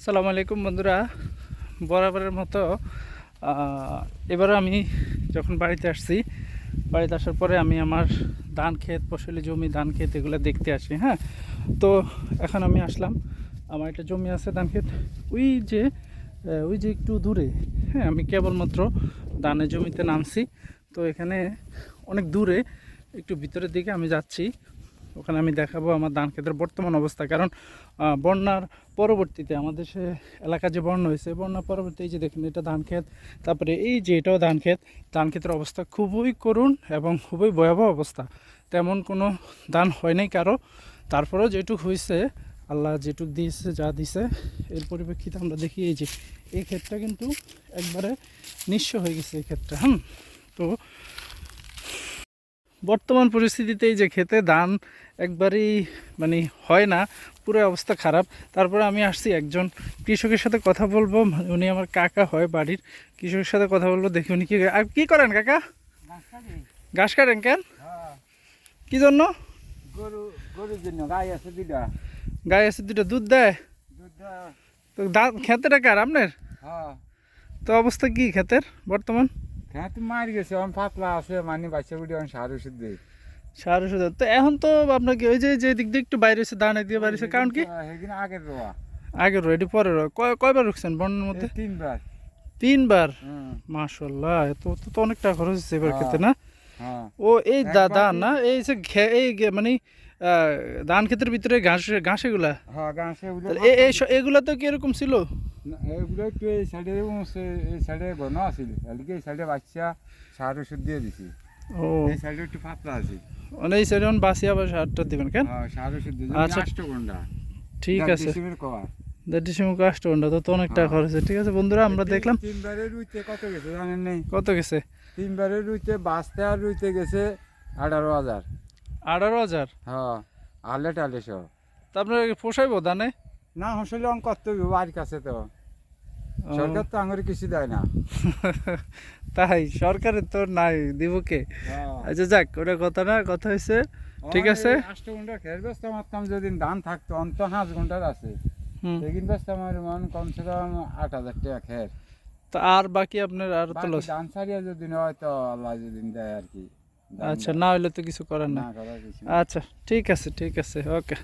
আসসালামু আলাইকুম বন্ধুরা, বরাবরের মতো এবারও আমি যখন বাড়িতে আসছি, বাড়িতে আসার পরে আমি আমার ধান ক্ষেত, ফসলি জমি, ধান ক্ষেত এগুলো দেখতে আসি। হ্যাঁ, তো এখন আমি আসলাম, আমার একটা জমি আছে ধান ক্ষেত, ওই যে একটু দূরে। হ্যাঁ, আমি কেবলমাত্র ধানের জমিতে নামছি। তো এখানে অনেক দূরে, একটু ভিতরের দিকে আমি যাচ্ছি। ওখানে আমি দেখাবো আমার ধান ক্ষেতের বর্তমান অবস্থা। কারণ বন্যার পরবর্তীতে আমাদের সে এলাকা যে বন্যা হয়েছে, বন্যার পরবর্তী এই যে দেখুন, এটা ধান ক্ষেত, তারপরে এই যে এটাও ধান ক্ষেত। ধান ক্ষেতের অবস্থা খুবই করুণ এবং খুবই ভয়াবহ অবস্থা। তেমন কোনো ধান হয় নাই কারো, তারপরেও যেটুক হয়েছে, আল্লাহ যেটুক দিয়েছে, যা দিছে, এর পরিপ্রেক্ষিতে আমরা দেখি এই যে এই ক্ষেতটা কিন্তু একবারে নিঃস্ব হয়ে গেছে এই ক্ষেতটা। তো বর্তমান পরিস্থিতিতে এই যে খেতে ধান একবারই মানে হয় না, পুরো অবস্থা খারাপ। তারপরে আমি আসছি একজন কৃষকের সাথে কথা বলবো, উনি আমার কাকা হয় বাড়ির। কৃষকের সাথে কথা বলবো, দেখি উনি কি করেন কাকা? ঘাস কাটেন কেন? কি জন্য? গরুর জন্য গাই আছে দুইটা। গাই আছে দুটো, দুধ দেয়? তো খেতে কার আপনার? তো অবস্থা কি ক্ষেতের বর্তমান? হ্যাঁ, তো মার গেছে, আমি পাতলা আছে, মানে বাচ্চা বুড়ি আমি সার ওষুধ দিই। সার ওষুধ? তো এখন তো আপনাকে ওই যে দিক দিয়ে একটু বাইরে হয়েছে, ধান দিয়ে বাইরে হয়েছে, কারণ কি? সেদিন আগের রোয়া। আগের রো এটি পরের রো, কয়বার রুখছেন বন্যার মধ্যে? তিনবার। 3বার? মাশাআল্লাহ, তো অনেক টাকা খরচ হচ্ছে এবার খেতে না? হ্যাঁ, ও এই ধান না, এই যে মানে ধান ক্ষেতের ভিতরে ঘাস এগুলা? হ্যাঁ, ঘাস এগুলা তো কিরকম ছিল? এগুলো একটু এই সাইডে, এই সাইডে বন আছিল, এদিকে এই সাইডে বাচ্চা সার ওষুধ দিয়ে দিছি। ও, এই সাইডে একটু পাতলা আছে, মানে এই সাইডে বাসি আবার সারটা দিবেন কেন? হ্যাঁ, সার ওষুধ দিয়ে আচ্ছা, ঘন্টা। ঠিক আছে। কভার 1.5 তো অনেক টাকা খরচ হচ্ছে। ঠিক আছে বন্ধুরা, আমরা দেখলাম। তিনবারে রুইতে কত গেছে জানেন নেই? কত গেছে? তিনবারে রুইতে বাঁচতে আর রুইতে গেছে 18,000। 18,000? হ্যাঁ, আলে টালে সব। তা আপনার পোষাইবো ধানে? না হসলে অঙ্ক করতে হবে, বাড়ির কাছে তো সরকার তো আঙুরে কিছু দেয় না। তাই সরকারের তো নাই, দিব কে? আচ্ছা যাক, ওটা কথা না, কথা হয়েছে, ঠিক আছে। 8 ঘন্টা খের ব্যস্ত মারতাম, যদি ধান থাকতো অন্ত 5 ঘন্টার আছে, সেদিন ব্যস্ত আমার কমসে কম 8,000 টাকা খের। তো আর বাকি আপনার আর তো লস। ধান সারিয়া যদি হয় তো আল্লাহ যদি দেয় আর কি। আচ্ছা, না হইলে তো কিছু করার না। না করার কিছু। আচ্ছা, ঠিক আছে, ঠিক আছে, ওকে।